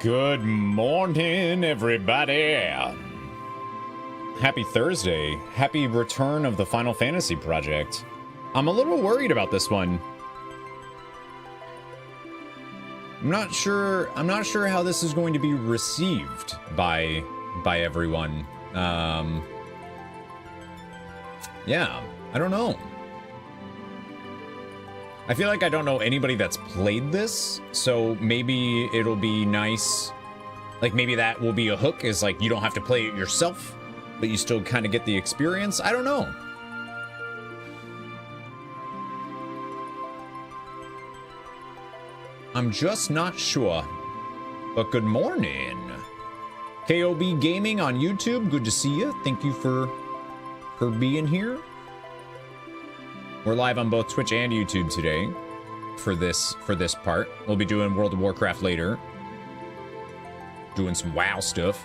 Good morning, everybody. Happy Thursday. Happy return of the Final Fantasy project. I'm a little worried about this one. I'm not sure how this is going to be received by everyone. Yeah, I don't know. I feel like I don't know anybody that's played this, so maybe it'll be nice. Like, maybe that will be a hook, is like, you don't have to play it yourself, but you still kind of get the experience. I don't know. I'm just not sure. But good morning. KOB Gaming on YouTube, good to see you. Thank you for being here. We're live on both Twitch and YouTube today for this part. We'll be doing World of Warcraft later. Doing some WoW stuff.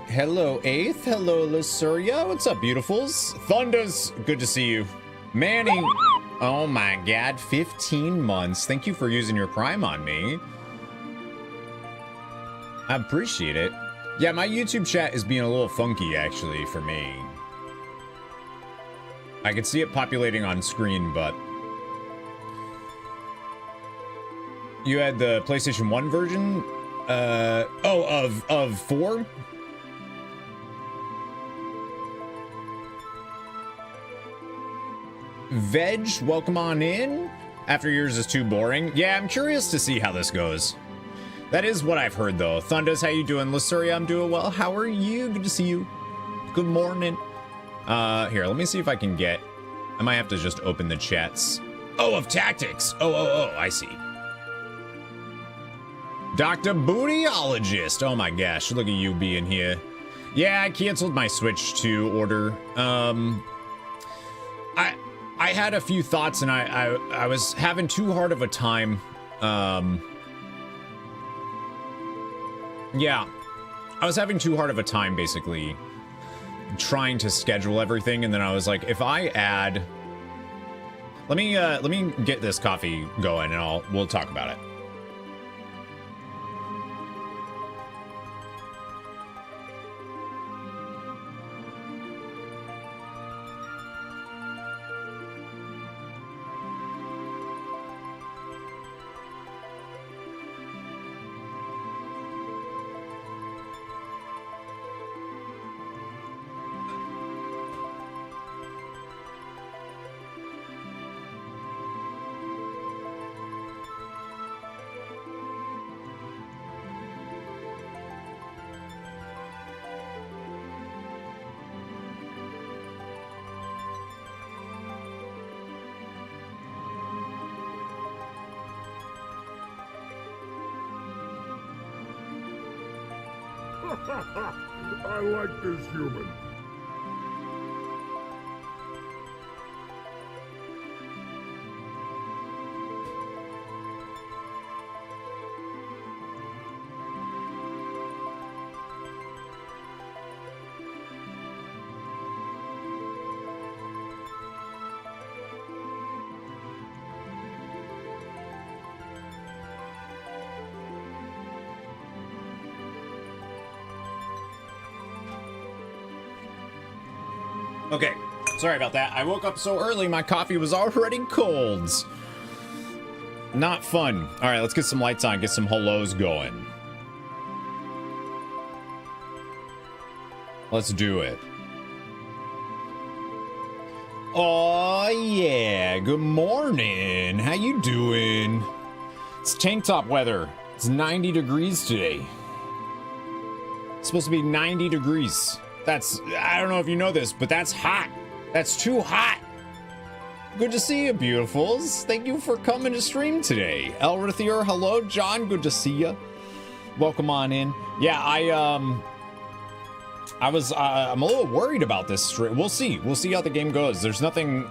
Hello, Eighth. Hello, Lysuria. What's up, beautifuls? Thunders, good to see you. Manning, oh my god, 15 months. Thank you for using your Prime on me. I appreciate it. Yeah, my YouTube chat is being a little funky, actually, for me. I can see it populating on screen, but... You had the PlayStation 1 version? Of 4? Veg, welcome on in. After yours is too boring. Yeah, I'm curious to see how this goes. That is what I've heard, though. Thunders, how you doing? Lysuria, I'm doing well. How are you? Good to see you. Good morning. Here, let me see if I can get... I might have to just open the chats. Oh, of tactics. Oh, I see. Dr. Bootyologist. Oh my gosh, look at you being here. Yeah, I canceled my Switch 2 order. I had a few thoughts, and I was having too hard of a time. Yeah. I was having too hard of a time, basically, trying to schedule everything, and then I was like, if I add... Let me get this coffee going, and we'll talk about it. I like this human. Okay, sorry about that. I woke up so early, my coffee was already cold. Not fun. All right, let's get some lights on, get some hellos going. Let's do it. Oh, yeah. Good morning. How you doing? It's tank top weather. It's 90 degrees today. It's supposed to be 90 degrees. I don't know if you know this, but that's hot. That's too hot. Good to see you, beautifuls. Thank you for coming to stream today. Elrithier, hello. John, good to see you. Welcome on in. Yeah, I'm a little worried about this stream. We'll see how the game goes. There's nothing,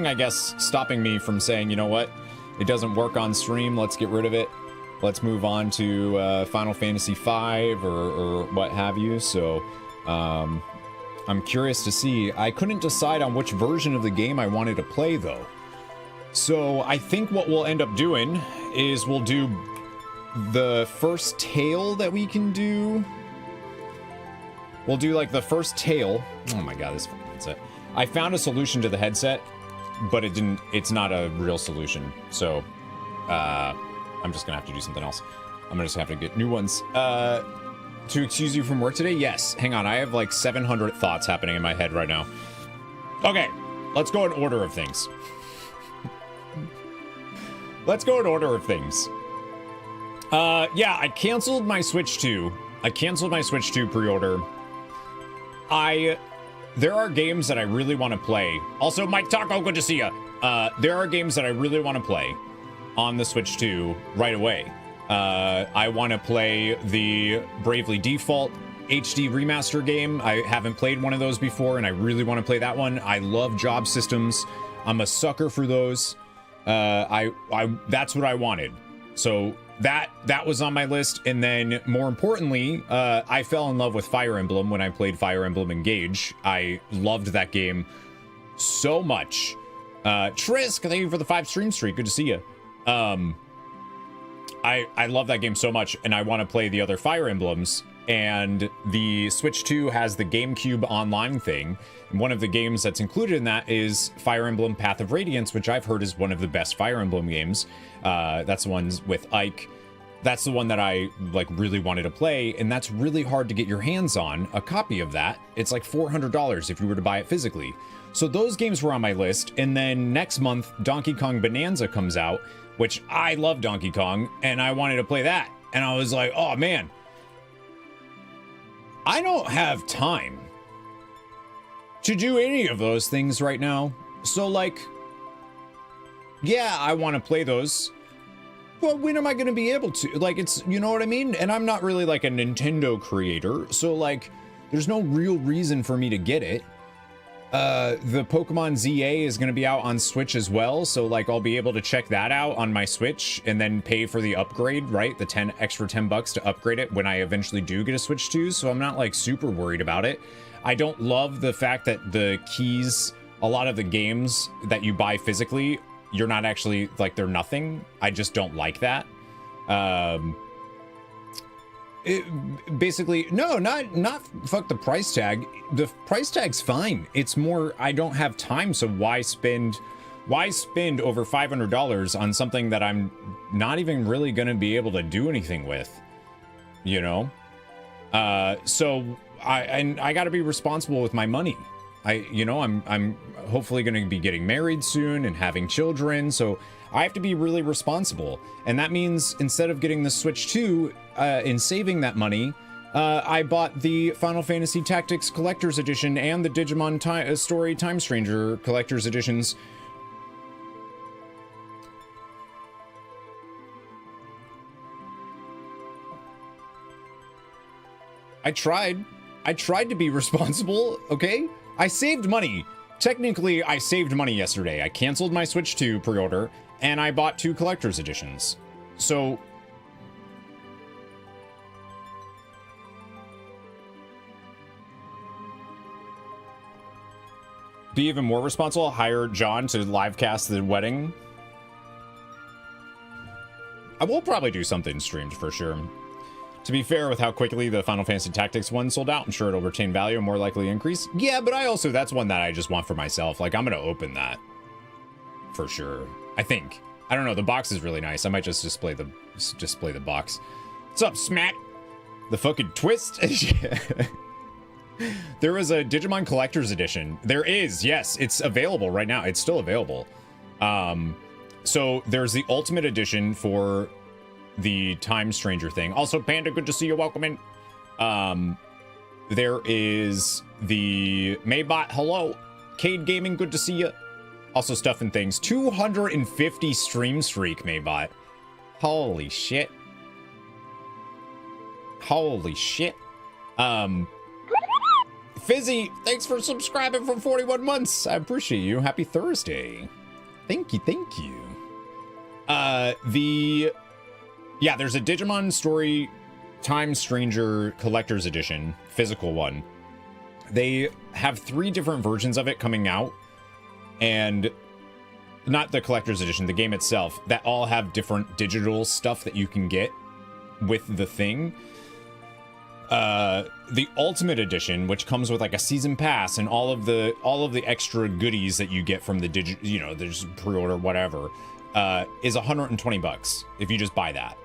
I guess, stopping me from saying, you know what? It doesn't work on stream. Let's get rid of it. Let's move on to Final Fantasy V or what have you. So, I'm curious to see. I couldn't decide on which version of the game I wanted to play, though. So I think what we'll end up doing is we'll do the first tale that we can do. We'll do, like, the first tale. Oh my god, this fucking headset. I found a solution to the headset, but it's not a real solution. So, I'm just gonna have to do something else. I'm gonna just have to get new ones. To excuse you from work today? Yes. Hang on, I have like 700 thoughts happening in my head right now. Okay, let's go in order of things. Let's go in order of things. Yeah, I canceled my Switch 2. I canceled my Switch 2 pre-order. There are games that I really want to play. Also, Mike Taco, good to see you. There are games that I really want to play on the Switch 2 right away. I want to play the Bravely Default HD remaster game. I haven't played one of those before, and I really want to play that one. I love job systems. I'm a sucker for those. That's what I wanted. So that was on my list, and then more importantly, I fell in love with Fire Emblem when I played Fire Emblem Engage. I loved that game so much. Trisk, thank you for the 5 stream streak. Good to see you. I love that game so much, and I want to play the other Fire Emblems, and the Switch 2 has the GameCube online thing, and one of the games that's included in that is Fire Emblem Path of Radiance, which I've heard is one of the best Fire Emblem games. That's the ones with Ike. That's the one that I like really wanted to play, and that's really hard to get your hands on. A copy of that, it's like $400 if you were to buy it physically. So those games were on my list, and then next month, Donkey Kong Bonanza comes out, which I love Donkey Kong, and I wanted to play that. And I was like, oh man, I don't have time to do any of those things right now. So like, yeah, I want to play those, but when am I going to be able to? Like, it's, you know what I mean? And I'm not really like a Nintendo creator, so like, there's no real reason for me to get it. The Pokemon ZA is going to be out on Switch as well, so like I'll be able to check that out on my Switch and then pay for the upgrade, right? The extra 10 bucks to upgrade it when I eventually do get a Switch 2, so I'm not like super worried about it. I don't love the fact that the keys, a lot of the games that you buy physically, you're not actually like they're nothing. I just don't like that. Basically, no, not fuck the price tag. The price tag's fine. It's more I don't have time, so why spend over $500 on something that I'm not even really gonna be able to do anything with, you know? So I got to be responsible with my money. I'm hopefully going to be getting married soon and having children, so I have to be really responsible. And that means instead of getting the Switch 2 and saving that money, I bought the Final Fantasy Tactics Collector's Edition and the Digimon Story Time Stranger Collector's Editions. I tried to be responsible, okay? I saved money. Technically, I saved money yesterday. I canceled my Switch 2 pre-order, and I bought 2 collector's editions. So... be even more responsible, hire John to livecast the wedding. I will probably do something streamed for sure. To be fair, with how quickly the Final Fantasy Tactics one sold out, I'm sure it'll retain value and more likely increase. Yeah, but that's one that I just want for myself. Like, I'm gonna open that. For sure. I think. I don't know, the box is really nice. I might just display the box. What's up, Smack? The fucking twist? There was a Digimon Collector's Edition. There is, yes. It's available right now. It's still available. So there's the Ultimate Edition for the Time Stranger thing. Also, Panda, good to see you. Welcome in. There is the Maybot. Hello. Cade Gaming, good to see you. Also, Stuff and Things. 250 stream streak, Maybot. Holy shit. Holy shit. Fizzy, thanks for subscribing for 41 months. I appreciate you. Happy Thursday. Thank you, thank you. Yeah, there's a Digimon Story Time Stranger Collector's Edition, physical one. They have 3 different versions of it coming out, and not the Collector's Edition, the game itself, that all have different digital stuff that you can get with the thing. The Ultimate Edition, which comes with like a season pass and all of the extra goodies that you get from the there's pre-order, whatever, is 120 bucks if you just buy that.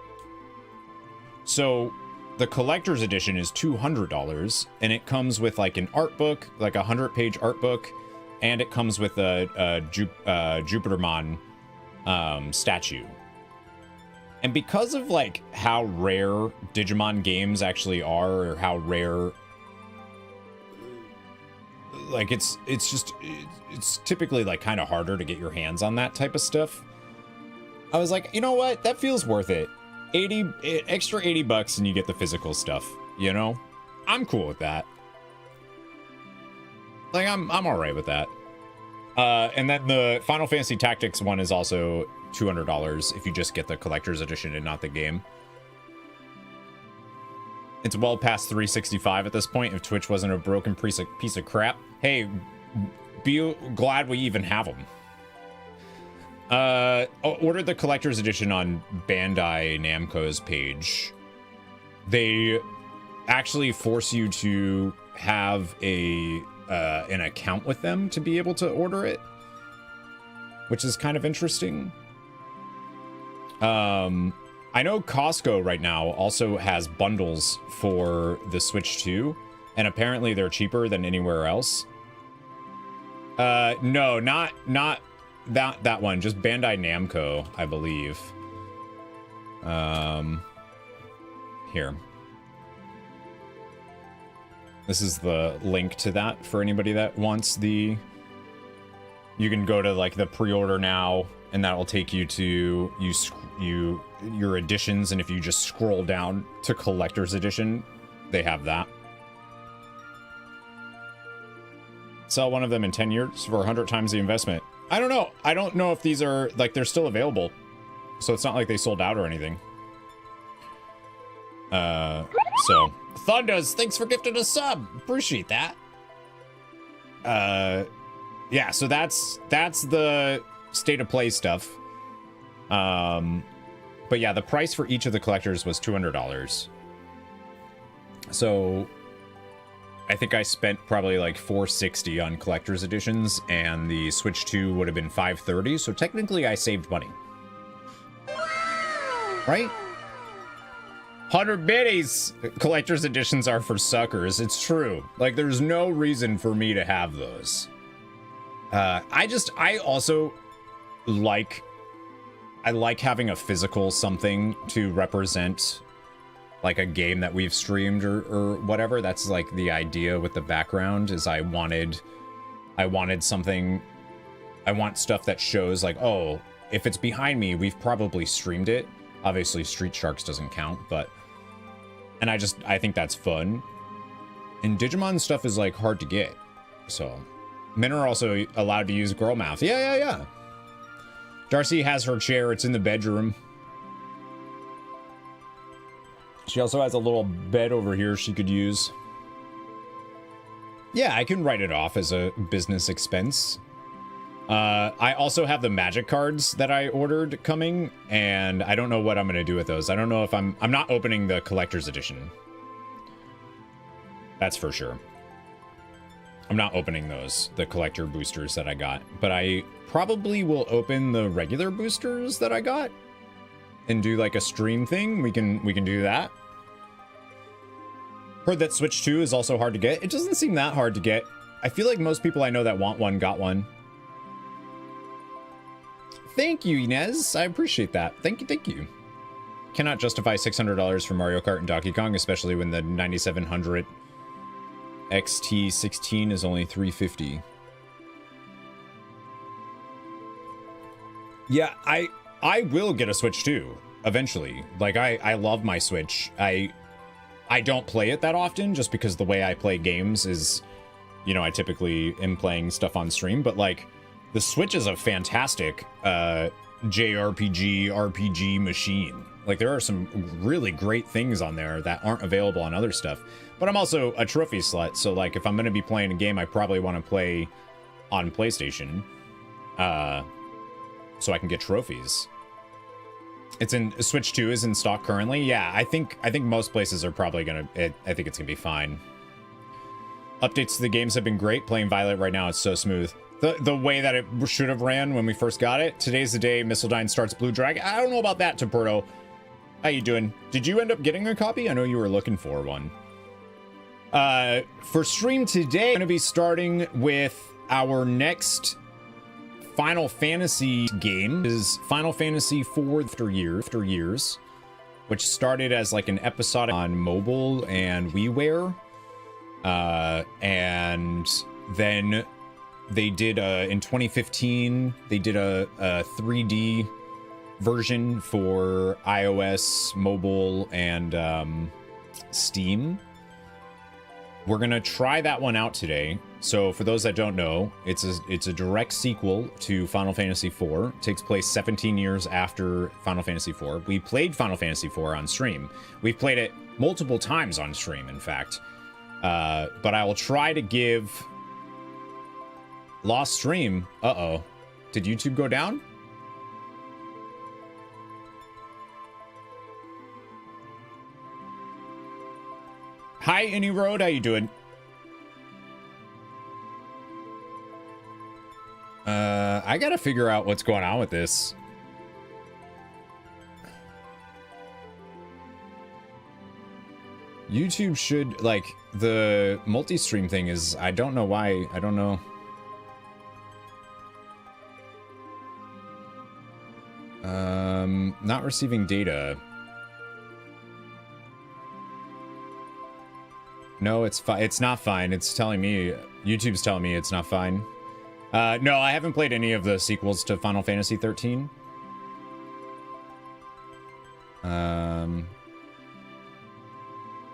So the collector's edition is $200, and it comes with like an art book, like a 100-page art book, and it comes with a Jupitermon statue. And because of like how rare Digimon games actually are, or how rare, like it's typically like kind of harder to get your hands on that type of stuff. I was like, you know what? That feels worth it. Extra 80 bucks and you get the physical stuff, you know? I'm cool with that. Like I'm all right with that. And then the Final Fantasy Tactics one is also $200 if you just get the collector's edition and not the game. It's well past 365 at this point if Twitch wasn't a broken piece of crap. Hey, be glad we even have them. Ordered the collector's edition on Bandai Namco's page. They actually force you to have an account with them to be able to order it, which is kind of interesting. I know Costco right now also has bundles for the Switch 2, and apparently they're cheaper than anywhere else. No, not that one, just Bandai Namco, I believe. Here. This is the link to that for anybody that wants the... You can go to like the pre-order now, and that'll take you to your editions, and if you just scroll down to collector's edition, they have that. sell one of them in 10 years for 100 times the investment. I don't know. I don't know if these are, like, they're still available. So it's not like they sold out or anything. So Thundas, thanks for gifting a sub. Appreciate that. Yeah, so that's the state of play stuff. But yeah, the price for each of the collectors was $200. So I think I spent probably like $460 on collector's editions, and the Switch 2 would have been $530. So technically I saved money. Right? 100 biddies! Collector's editions are for suckers. It's true. Like, there's no reason for me to have those. I also like having a physical something to represent like a game that we've streamed or whatever. That's like the idea with the background, is I wanted something. I want stuff that shows like, oh, if it's behind me, we've probably streamed it. Obviously Street Sharks doesn't count, but, and I think that's fun. And Digimon stuff is like hard to get. So men are also allowed to use girl mouth. Yeah. Darcy has her chair. It's in the bedroom. She also has a little bed over here she could use. Yeah, I can write it off as a business expense. I also have the magic cards that I ordered coming, and I don't know what I'm going to do with those. I don't know if I'm not opening the collector's edition. That's for sure. I'm not opening those, the collector boosters that I got, but I probably will open the regular boosters that I got and do like a stream thing. We can do that. Heard that Switch 2 is also hard to get. It doesn't seem that hard to get. I feel like most people I know that want one got one. Thank you, Inez. I appreciate that. Thank you. Cannot justify $600 for Mario Kart and Donkey Kong, especially when the 9700 XT16 is only $350. Yeah, I will get a Switch 2 eventually. Like, I love my Switch. I don't play it that often just because the way I play games is, you know, I typically am playing stuff on stream, but like the Switch is a fantastic JRPG RPG machine. Like, there are some really great things on there that aren't available on other stuff. But I'm also a trophy slut, so like if I'm going to be playing a game, I probably want to play on PlayStation, so I can get trophies. It's in Switch 2 is in stock currently. Yeah, I think most places are probably gonna. I think it's gonna be fine. Updates to the games have been great. Playing Violet right now, it's so smooth. The way that it should have ran when we first got it. Today's the day Missildine starts Blue Dragon. I don't know about that, Toporto. How you doing? Did you end up getting a copy? I know you were looking for one. For stream today, I'm going to be starting with our next Final Fantasy game. Is Final Fantasy IV after years, which started as like an episode on mobile and WiiWare. And then they did in 2015, they did a 3D version for iOS, mobile, and Steam. We're gonna try that one out today. So for those that don't know, it's a direct sequel to Final Fantasy IV. It takes place 17 years after Final Fantasy IV. We played Final Fantasy IV on stream. We've played it multiple times on stream, in fact. But I will try to give lost stream. Uh-oh. Did YouTube go down? Hi, Any Road. How you doing? I gotta figure out what's going on with this. YouTube should, like, the multi-stream thing is, I don't know why, I don't know. Not receiving data. No, it's fine. It's not fine. It's telling me, YouTube's telling me it's not fine. No, I haven't played any of the sequels to Final Fantasy 13.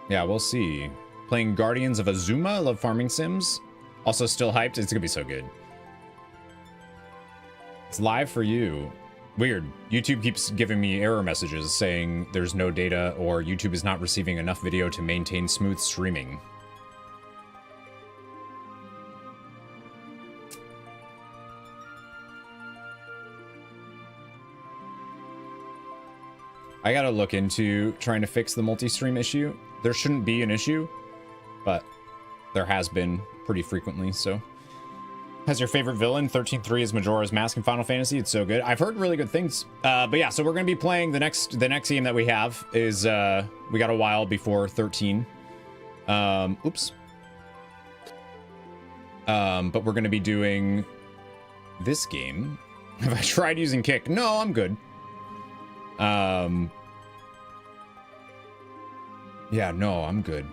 Yeah, we'll see. Playing Guardians of Azuma. I love farming sims. Also still hyped. It's gonna be so good. It's live for you. Weird. YouTube keeps giving me error messages saying there's no data or YouTube is not receiving enough video to maintain smooth streaming. I gotta look into trying to fix the multi-stream issue. There shouldn't be an issue, but there has been pretty frequently, so. Has your favorite villain? 13-3 is Majora's Mask in Final Fantasy. It's so good. I've heard really good things. But yeah, so we're gonna be playing the next game that we have is we got a while before 13. Oops. But we're gonna be doing this game. Have I tried using kick? No, I'm good. Yeah, no, I'm good.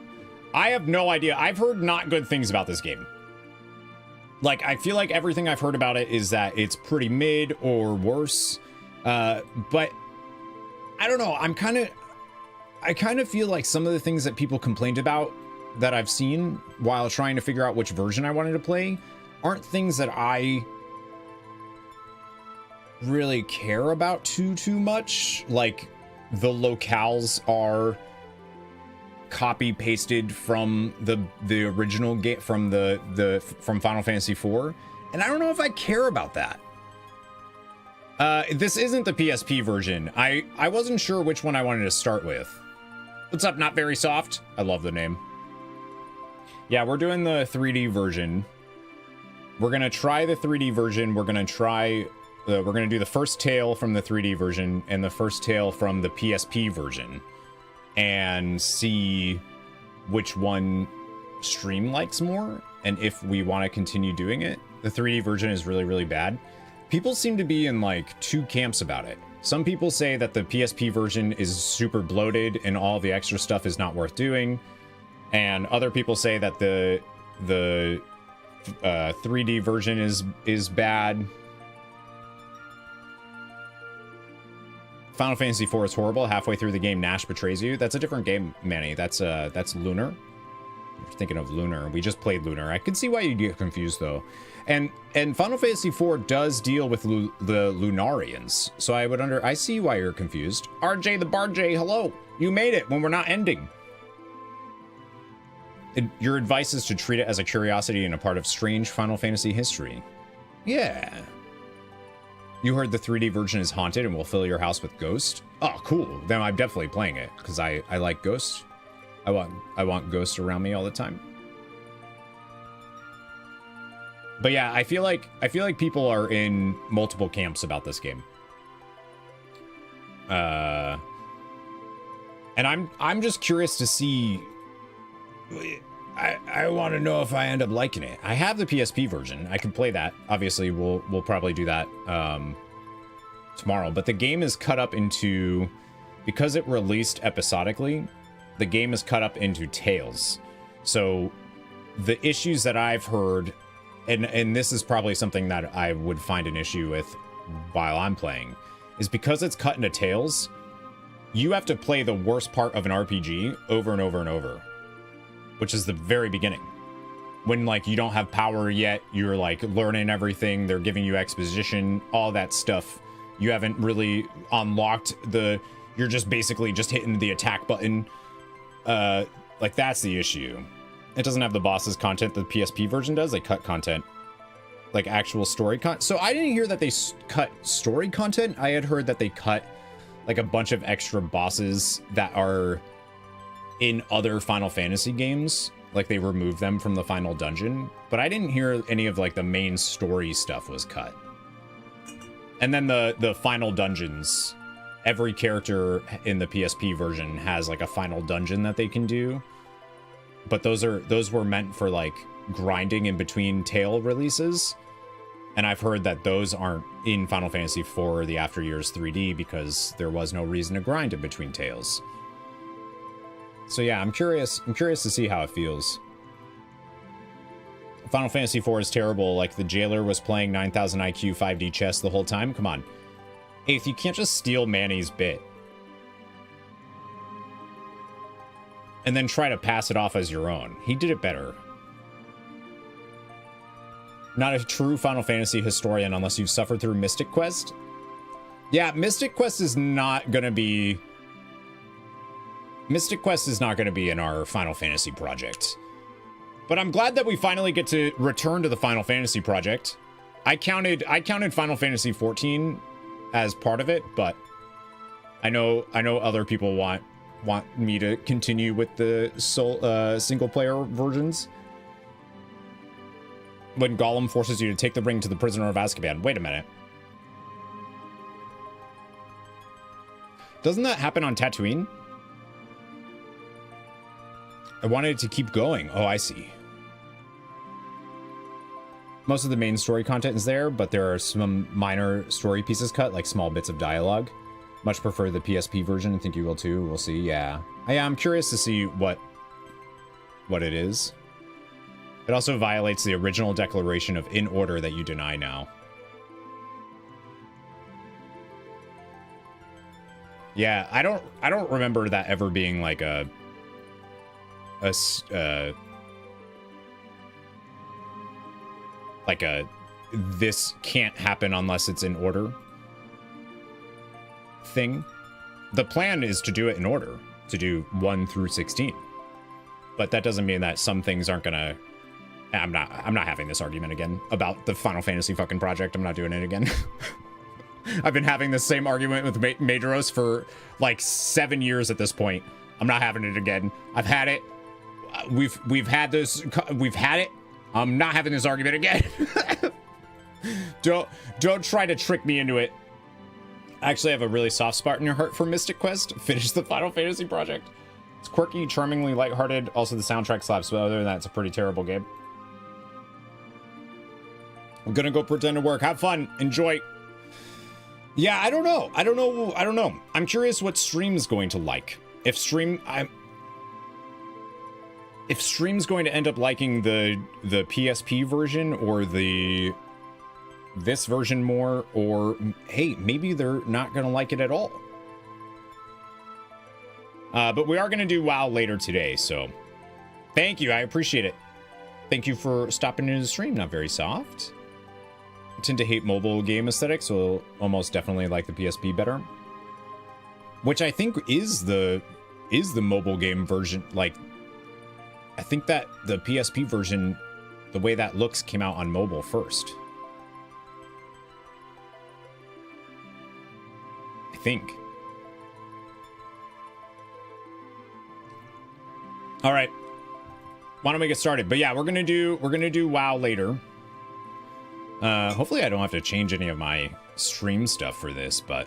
I have no idea. I've heard not good things about this game. Like, I feel like everything I've heard about it is that it's pretty mid or worse. But I don't know. I kind of feel like some of the things that people complained about that I've seen while trying to figure out which version I wanted to play aren't things that I really care about too much. Like, the locales are copy pasted from the original game from from Final Fantasy IV, and I don't know if I care about that. This isn't the PSP version. I wasn't sure which one I wanted to start with. What's up, Not Very Soft? I love the name. Yeah, we're doing the 3D version. We're gonna try the 3D version. We're gonna do the first tale from the 3D version and the first tale from the PSP version, and see which one stream likes more and if we want to continue doing it. The 3D version is really, really bad. People seem to be in like two camps about it. Some people say that the PSP version is super bloated and all the extra stuff is not worth doing. And other people say that the 3D version is bad. Final Fantasy IV is horrible. Halfway through the game, Nash betrays you. That's a different game, Manny. That's Lunar. You're thinking of Lunar. We just played Lunar. I can see why you get confused though. And Final Fantasy IV does deal with the Lunarians. So I see why you're confused. RJ the Barj, hello. You made it when we're not ending. Your advice is to treat it as a curiosity and a part of strange Final Fantasy history. Yeah. You heard the 3D version is haunted and will fill your house with ghosts? Oh, cool. Then I'm definitely playing it because I like ghosts. I want ghosts around me all the time. But yeah, I feel like people are in multiple camps about this game. And I'm just curious to see. I want to know if I end up liking it. I have the PSP version. I can play that. Obviously, we'll probably do that tomorrow. But the game is cut up into, because it released episodically, the game is cut up into tales. So the issues that I've heard, and this is probably something that I would find an issue with while I'm playing, is because it's cut into tales, you have to play the worst part of an RPG over and over and over. Which is the very beginning. When, like, you don't have power yet, you're, like, learning everything, they're giving you exposition, all that stuff. You haven't really unlocked you're just basically just hitting the attack button. Like, that's the issue. It doesn't have the boss's content the PSP version does. They cut content. Like, actual story content. So I didn't hear that they cut story content. I had heard that they cut, like, a bunch of extra bosses that are in other Final Fantasy games, like they removed them from the final dungeon, but I didn't hear any of like the main story stuff was cut. And then the final dungeons, every character in the PSP version has like a final dungeon that they can do, but those were meant for like grinding in between tail releases, and I've heard that those aren't in Final Fantasy IV or the After Years 3D because there was no reason to grind in between tails. So yeah, I'm curious to see how it feels. Final Fantasy IV is terrible. Like the jailer was playing 9000 IQ 5D chess the whole time. Come on. Eighth, you can't just steal Manny's bit and then try to pass it off as your own. He did it better. Not a true Final Fantasy historian unless you've suffered through Mystic Quest. Yeah, Mystic Quest is not going to be... Mystic Quest is not going to be in our Final Fantasy project. But I'm glad that we finally get to return to the Final Fantasy project. I counted Final Fantasy 14 as part of it, but I know other people want me to continue with the single player versions. When Gollum forces you to take the ring to the prisoner of Azkaban. Wait a minute. Doesn't that happen on Tatooine? I wanted it to keep going. Oh, I see. Most of the main story content is there, but there are some minor story pieces cut, like small bits of dialogue. Much prefer the PSP version. I think you will too. We'll see. Yeah. I'm curious to see what it is. It also violates the original declaration of in order that you deny now. Yeah, I don't remember that ever being like this can't happen unless it's in order thing. The plan is to do it in order, to do 1 through 16. But that doesn't mean that some things aren't gonna... I'm not having this argument again about the Final Fantasy fucking project. I'm not doing it again. I've been having the same argument with Majoros for like 7 years at this point. I'm not having it again. I've had it. We've had this. We've had it. I'm not having this argument again. Don't try to trick me into it. I actually have a really soft spot in your heart for Mystic Quest. Finish the Final Fantasy project. It's quirky, charmingly lighthearted. Also, the soundtrack slaps, but other than that, it's a pretty terrible game. I'm gonna go pretend to work. Have fun. Enjoy. Yeah, I don't know. I don't know. I'm curious what Stream's going to like. If Stream's going to end up liking the PSP version or this version more, or hey, maybe they're not gonna like it at all. But we are gonna do WoW later today, so thank you. I appreciate it. Thank you for stopping into the stream. Not very soft. I tend to hate mobile game aesthetics, so almost definitely like the PSP better. Which I think is the mobile game version. Like, I think that the PSP version, the way that looks, came out on mobile first. I think. All right. Why don't we get started? But yeah, we're gonna do WoW later. Hopefully I don't have to change any of my stream stuff for this, but...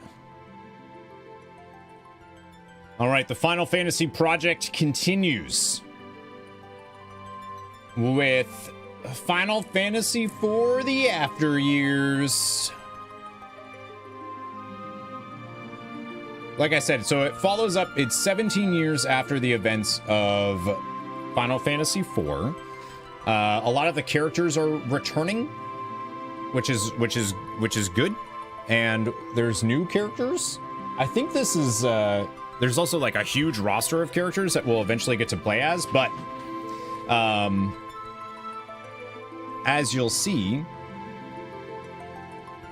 Alright, the Final Fantasy project continues with Final Fantasy IV: The After Years. Like I said, so it follows up, it's 17 years after the events of Final Fantasy IV. A lot of the characters are returning, which is good, and there's new characters. I think this is there's also like a huge roster of characters that we'll eventually get to play as, but as you'll see,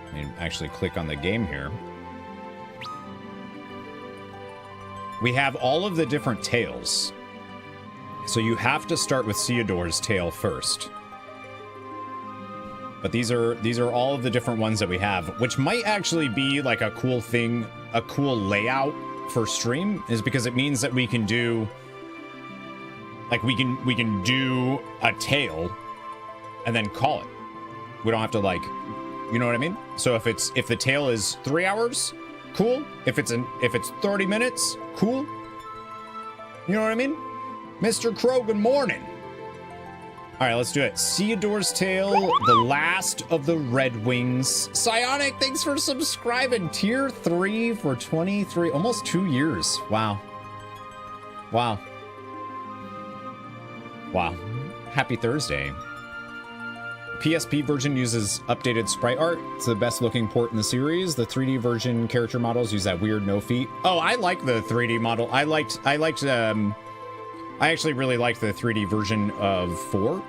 let me actually click on the game here. We have all of the different tales, so you have to start with Theodore's tale first. But these are all of the different ones that we have, which might actually be like a cool thing, a cool layout for stream, is because it means that we can do, like, we can do a tale and then call it. We don't have to, like, you know what I mean? So if the tale is 3 hours, cool. If it's 30 minutes, cool. You know what I mean? Mr. Crow, good morning. All right, let's do it. Theodore's Tale, The Last of the Red Wings. Psionic, thanks for subscribing. Tier 3 for 23, almost 2 years. Wow. Wow. Wow. Happy Thursday. PSP version uses updated sprite art. It's the best looking port in the series. The 3D version character models use that weird no feet. Oh, I like the 3D model. I actually really liked the 3D version of 4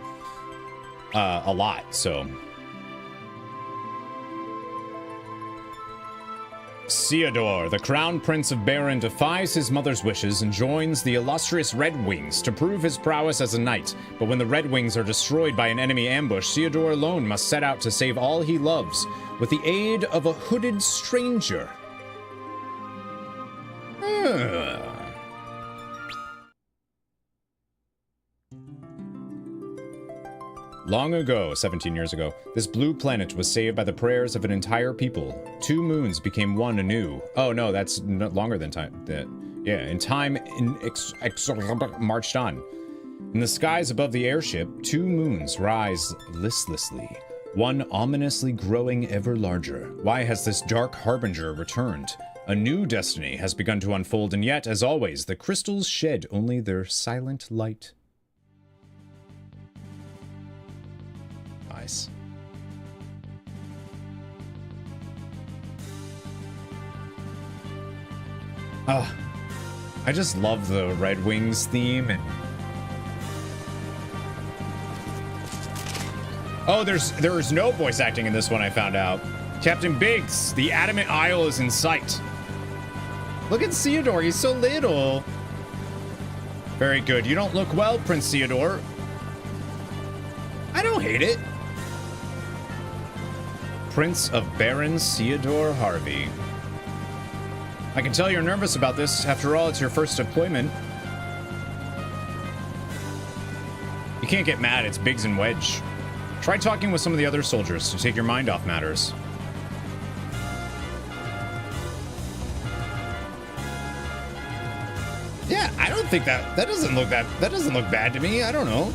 a lot, so Theodore, the crown prince of Baron, defies his mother's wishes and joins the illustrious Red Wings to prove his prowess as a knight. But when the Red Wings are destroyed by an enemy ambush, Theodore alone must set out to save all he loves with the aid of a hooded stranger. Long ago, 17 years ago, this blue planet was saved by the prayers of an entire people. 2 moons became one anew. Oh no, that's longer than time. Time marched on. In the skies above the airship, 2 moons rise listlessly, one ominously growing ever larger. Why has this dark harbinger returned? A new destiny has begun to unfold, and yet, as always, the crystals shed only their silent light. Nice. I just love the Red Wings theme. And oh, there's no voice acting in this one, I found out. Captain Biggs, the Adamant Isle is in sight. Look at Theodore, he's so little. Very good. You don't look well, Prince Theodore. I don't hate it. Prince of Baron Theodore Harvey. I can tell you're nervous about this. After all, it's your first deployment. You can't get mad. It's Biggs and Wedge. Try talking with some of the other soldiers to take your mind off matters. Yeah, I don't think that doesn't look bad to me. I don't know.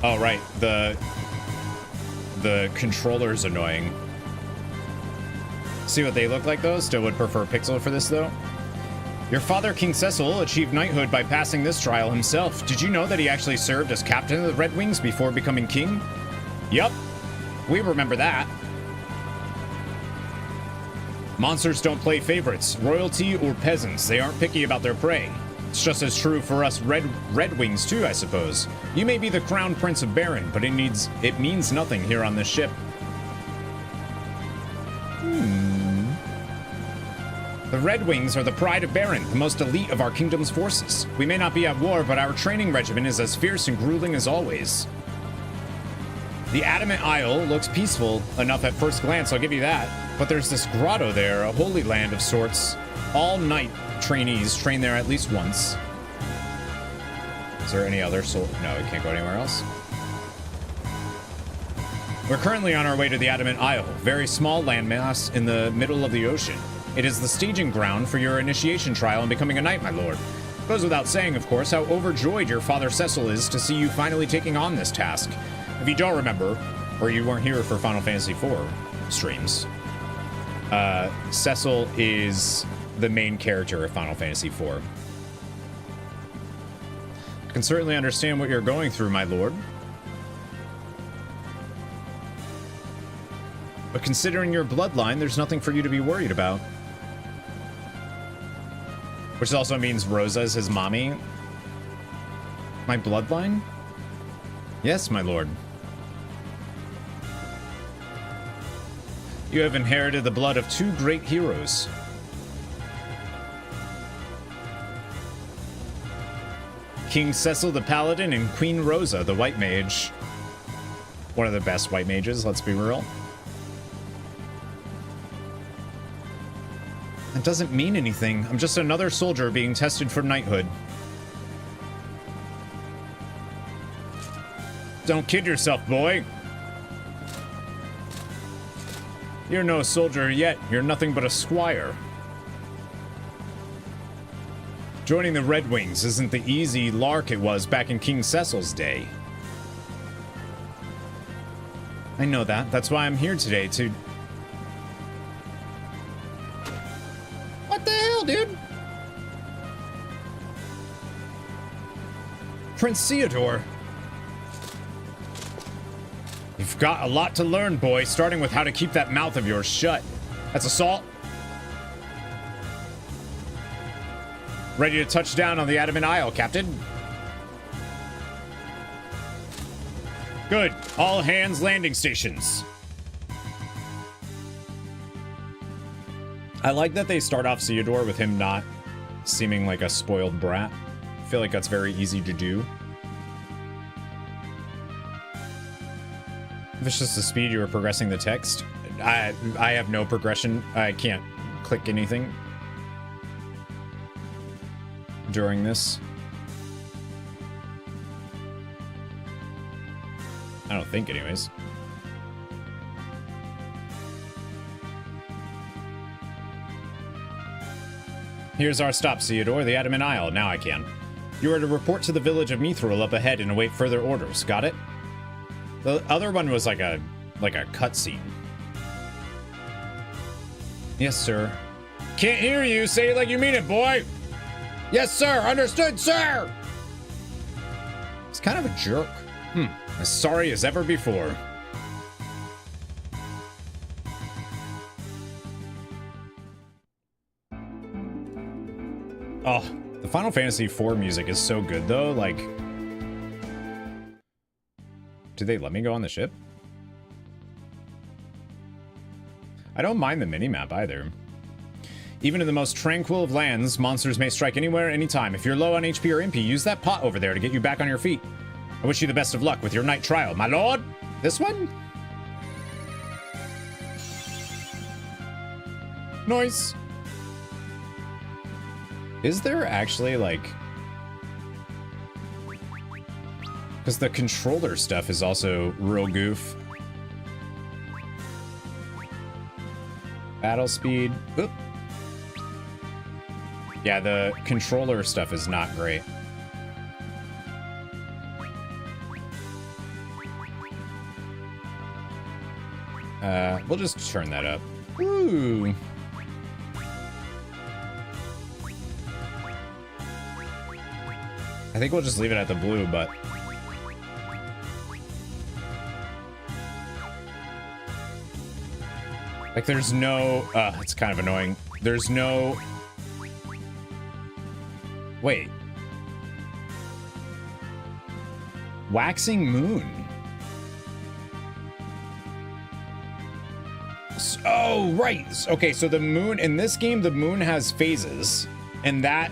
Oh, right. The controller's annoying. See what they look like, though? Still would prefer Pixel for this, though. Your father, King Cecil, achieved knighthood by passing this trial himself. Did you know that he actually served as captain of the Red Wings before becoming king? Yup. We remember that. Monsters don't play favorites, royalty or peasants. They aren't picky about their prey. It's just as true for us Red Wings too, I suppose. You may be the crown prince of Baron, but it means nothing here on this ship. The Red Wings are the pride of Baron, the most elite of our kingdom's forces. We may not be at war, but our training regimen is as fierce and grueling as always. The Adamant Isle looks peaceful enough at first glance, I'll give you that. But there's this grotto there, a holy land of sorts. All knight trainees train there at least once. Is there any other No, we can't go anywhere else. We're currently on our way to the Adamant Isle, very small landmass in the middle of the ocean. It is the staging ground for your initiation trial in becoming a knight, my lord. Goes without saying, of course, how overjoyed your father Cecil is to see you finally taking on this task. If you don't remember, or you weren't here for Final Fantasy IV streams, Cecil is the main character of Final Fantasy IV. I can certainly understand what you're going through, my lord. But considering your bloodline, there's nothing for you to be worried about. Which also means Rosa is his mommy. My bloodline? Yes, my lord. You have inherited the blood of 2 great heroes. King Cecil the Paladin and Queen Rosa the White Mage. One of the best white mages, let's be real. It doesn't mean anything. I'm just another soldier being tested for knighthood. Don't kid yourself, boy. You're no soldier yet. You're nothing but a squire. Joining the Red Wings isn't the easy lark it was back in King Cecil's day. I know that. That's why I'm here today, to... What the hell, dude? Prince Theodore. You've got a lot to learn, boy, starting with how to keep that mouth of yours shut. That's assault. Ready to touch down on the Adamant Isle, Captain? Good. All hands landing stations. I like that they start off Theodore with him not seeming like a spoiled brat. I feel like that's very easy to do. If it's just the speed you were progressing the text, I have no progression. I can't click anything during this. I don't think, anyways. Here's our stop, Theodore, the Adamant Isle. Now I can. You are to report to the village of Mithril up ahead and await further orders. Got it? The other one was like a cutscene. Yes, sir. Can't hear you. Say it like you mean it, boy. Yes, sir. Understood, sir. It's kind of a jerk. As sorry as ever before. Oh, the Final Fantasy IV music is so good, though. Like, do they let me go on the ship? I don't mind the minimap either. Even in the most tranquil of lands, monsters may strike anywhere, anytime. If you're low on HP or MP, use that pot over there to get you back on your feet. I wish you the best of luck with your night trial, my lord. This one? Nice. Is there actually, like... Because the controller stuff is also real goof. Battle speed. Oop. Yeah, the controller stuff is not great. We'll just turn that up. Ooh. I think we'll just leave it at the blue, but... Like, there's no... it's kind of annoying. There's no... Wait. Waxing moon. Oh, right. Okay, so the moon... In this game, the moon has phases. And that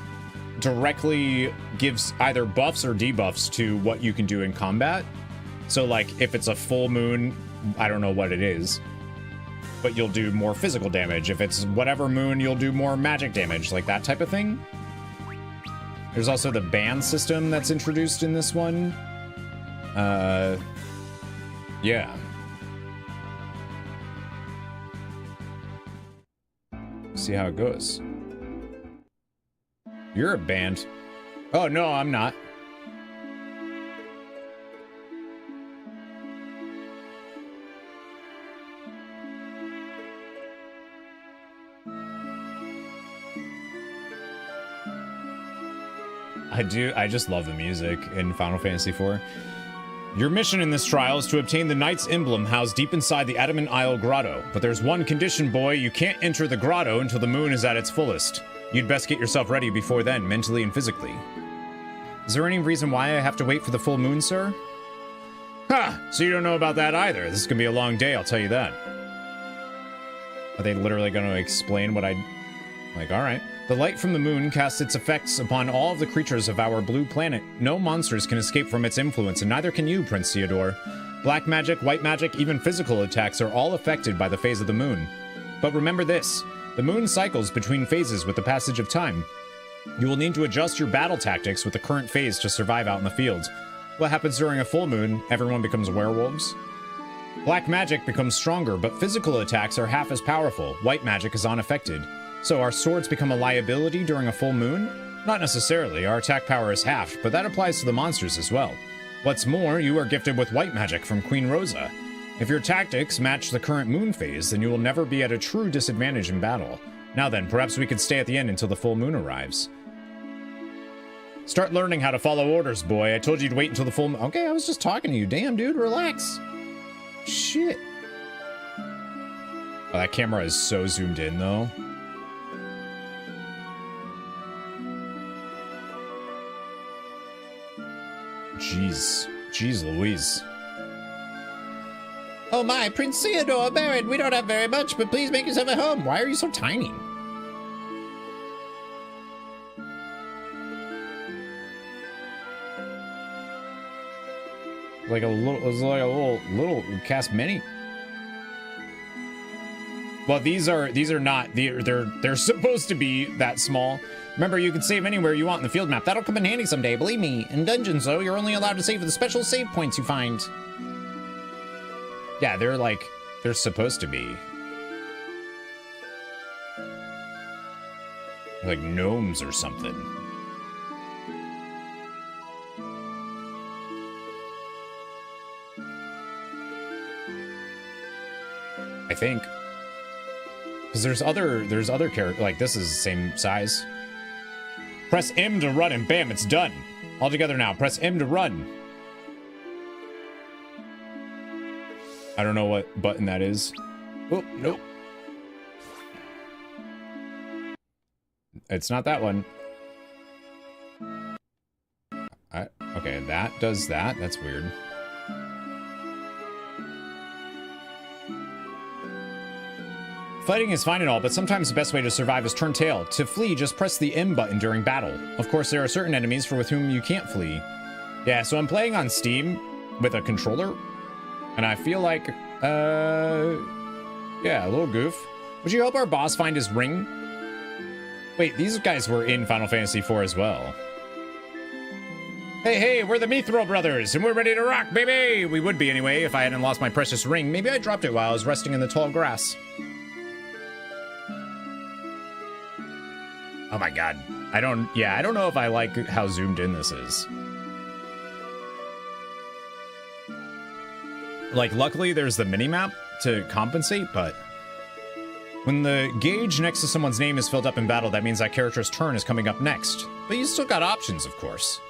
directly gives either buffs or debuffs to what you can do in combat. So, like, if it's a full moon, I don't know what it is, but you'll do more physical damage. If it's whatever moon, you'll do more magic damage, like that type of thing. There's also the ban system that's introduced in this one. Yeah. See how it goes. You're a band. Oh, no, I'm not. I just love the music in Final Fantasy IV. Your mission in this trial is to obtain the Knight's Emblem housed deep inside the Adamant Isle Grotto. But there's one condition, boy. You can't enter the grotto until the moon is at its fullest. You'd best get yourself ready before then, mentally and physically. Is there any reason why I have to wait for the full moon, sir? Ha! So you don't know about that either. This is gonna be a long day, I'll tell you that. Are they literally gonna explain what I... Like, alright. The light from the moon casts its effects upon all of the creatures of our blue planet. No monsters can escape from its influence, and neither can you, Prince Theodore. Black magic, white magic, even physical attacks are all affected by the phase of the moon. But remember this, the moon cycles between phases with the passage of time. You will need to adjust your battle tactics with the current phase to survive out in the fields. What happens during a full moon? Everyone becomes werewolves. Black magic becomes stronger, but physical attacks are half as powerful. White magic is unaffected. So our swords become a liability during a full moon? Not necessarily, our attack power is halved, but that applies to the monsters as well. What's more, you are gifted with white magic from Queen Rosa. If your tactics match the current moon phase, then you will never be at a true disadvantage in battle. Now then, perhaps we could stay at the end until the full moon arrives. Start learning how to follow orders, boy. I told you to wait until the full moon. Okay, I was just talking to you. Damn, dude, relax. Shit. Oh, that camera is so zoomed in, though. Jeez. Jeez Louise. Oh my, Prince Theodore, Baron, we don't have very much, but please make yourself at home. Why are you so tiny? Like a little, it was like a little cast mini. Well, these are not, they're supposed to be that small. Remember, you can save anywhere you want in the field map. That'll come in handy someday, believe me. In dungeons, though, you're only allowed to save with the special save points you find. Yeah, they're supposed to be. Like gnomes or something. I think. Because there's other characters, like this is the same size. Press M to run and bam, it's done. All together now, press M to run. I don't know what button that is. Oh, nope. It's not that one. Okay, that does that. That's weird. Fighting is fine and all, but sometimes the best way to survive is turn tail. To flee, just press the M button during battle. Of course, there are certain enemies with whom you can't flee. Yeah, so I'm playing on Steam with a controller, and I feel like, yeah, a little goof. Would you help our boss find his ring? Wait, these guys were in Final Fantasy IV as well. Hey, we're the Mithril brothers, and we're ready to rock, baby! We would be anyway, if I hadn't lost my precious ring. Maybe I dropped it while I was resting in the tall grass. Oh my god. I don't know if I like how zoomed in this is. Like, luckily there's the mini-map to compensate, but when the gauge next to someone's name is filled up in battle, that means that character's turn is coming up next. But you still got options, of course.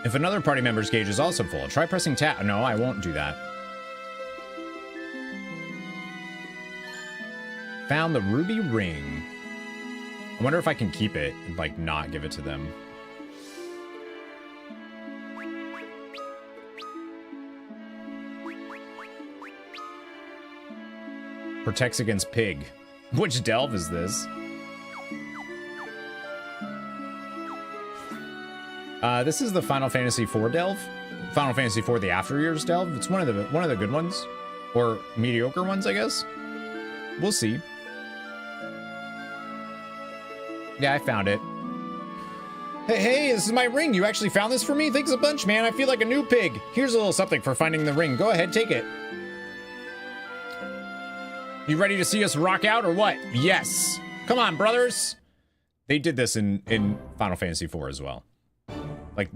If another party member's gauge is also full, try pressing tab. No, I won't do that. Found the ruby ring. I wonder if I can keep it and, like, not give it to them. Protects against pig. Which delve is this? This is the Final Fantasy IV delve. Final Fantasy IV the After Years delve. It's one of the good ones. Or mediocre ones, I guess. We'll see. Yeah, I found it. Hey, this is my ring. You actually found this for me? Thanks a bunch, man. I feel like a new pig. Here's a little something for finding the ring. Go ahead, take it. You ready to see us rock out or what? Yes. Come on, brothers. They did this in Final Fantasy IV as well. Like...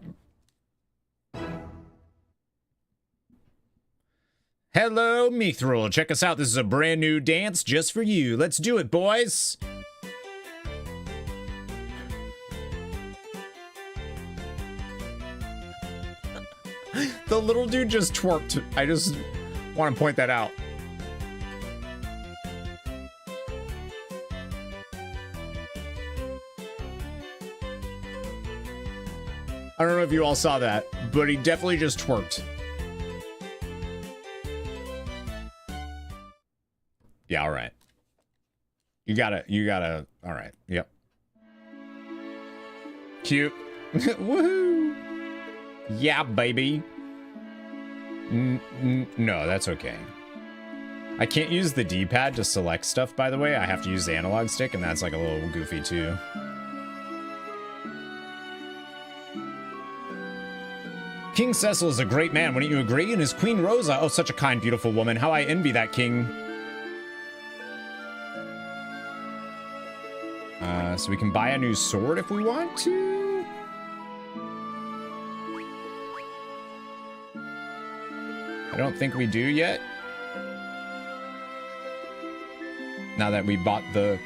Hello, Mithril. Check us out. This is a brand new dance just for you. Let's do it, boys. The little dude just twerked. I just want to point that out. I don't know if you all saw that, but he definitely just twerked. Yeah, all right. You gotta, all right, yep. Cute. Woohoo! Yeah, baby. No, that's okay. I can't use the D-pad to select stuff, by the way. I have to use the analog stick, and that's like a little goofy, too. King Cecil is a great man, wouldn't you agree? And his Queen Rosa, oh, such a kind, beautiful woman. How I envy that king. So we can buy a new sword if we want to. I don't think we do yet. Now that we bought the...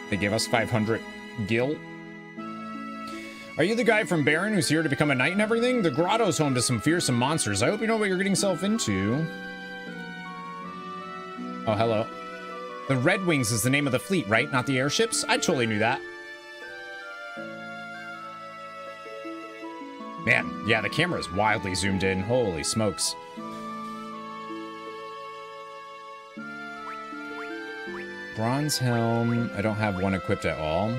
They gave us 500 gil. Are you the guy from Baron who's here to become a knight and everything? The grotto's home to some fearsome monsters. I hope you know what you're getting yourself into. Oh, hello. The Red Wings is the name of the fleet, right? Not the airships? I totally knew that. Man, yeah, the camera is wildly zoomed in. Holy smokes. Bronze helm. I don't have one equipped at all.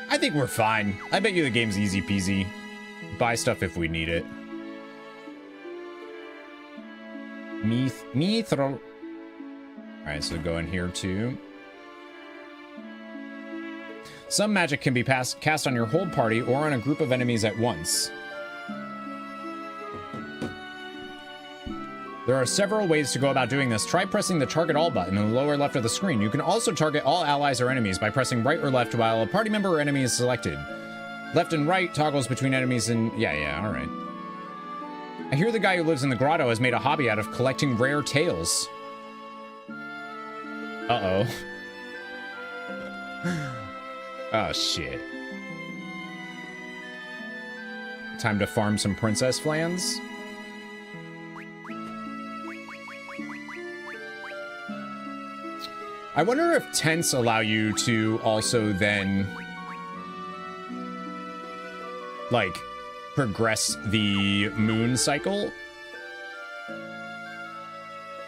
I think we're fine. I bet you the game's easy peasy. Buy stuff if we need it. Mithril. Alright, so go in here too. Some magic can be cast on your whole party or on a group of enemies at once. There are several ways to go about doing this. Try pressing the Target All button in the lower left of the screen. You can also target all allies or enemies by pressing right or left while a party member or enemy is selected. Left and right toggles between enemies and... Yeah, alright. I hear the guy who lives in the grotto has made a hobby out of collecting rare tales. Uh-oh. Oh, shit. Time to farm some princess flans. I wonder if tents allow you to also then, like, progress the moon cycle.